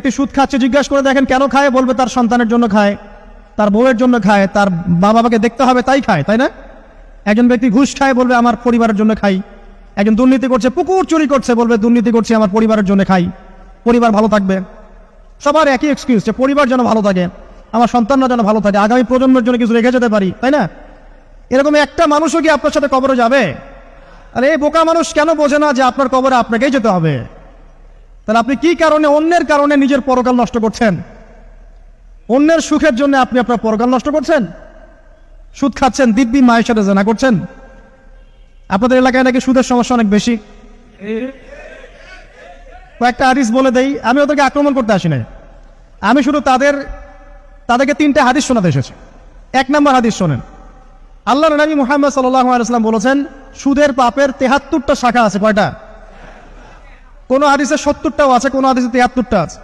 ব্যক্তি সুদ খাচ্ছে, জিজ্ঞাসা করে দেখেন কেন খায়, বলবে তার সন্তানের জন্য খায়, তার বউয়ের জন্য খায়, তার মা বাবাকে দেখতে হবে তাই খায়, তাই না? একজন ব্যক্তি ঘুষ খায়, বলবে আমার পরিবারের জন্য খাই। একজন দুর্নীতি করছে, পুকুর চুরি করছে, বলবে দুর্নীতি করছে আমার পরিবারের জন্য খাই, পরিবার ভালো থাকবে। সবার একই এক্সকিউজ, যে পরিবার যেন ভালো থাকে, আমার সন্তানরা যেন ভালো থাকে, আগামী প্রজন্মের জন্য কিছু রেখে যেতে পারি, তাই না? এরকম একটা মানুষও কি আপনার সাথে কবরে যাবে? আর এই বোকা মানুষ কেন বোঝে না যে আপনার কবরে আপনাকেই যেতে হবে? তাহলে আপনি কি কারণে, অন্যের কারণে নিজের পরকাল নষ্ট করছেন? অন্যের সুখের জন্য আপনি আপনার পরকাল নষ্ট করছেন। সুদ খাচ্ছেন, দিব্যি মায়ের সাথে জেনা করছেন। আপনাদের এলাকায় নাকি সুদের সমস্যা অনেক বেশি। কয়েকটা হাদিস বলে দেই, আমি ওদেরকে আক্রমণ করতে আসি নাই, আমি শুধু তাদেরকে 3টে হাদিস শোনাতে এসেছি। 1 নম্বর হাদিস শোনেন। আল্লাহর নবী মুহাম্মদ সাল্লাল্লাহু আলাইহি ওয়াসাল্লাম বলেছেন, সুদের পাপের 73টা শাখা আছে। কয়টা? কোন হাদিসে 70টাও আছে, কোন হাদিসে 73টা আছে।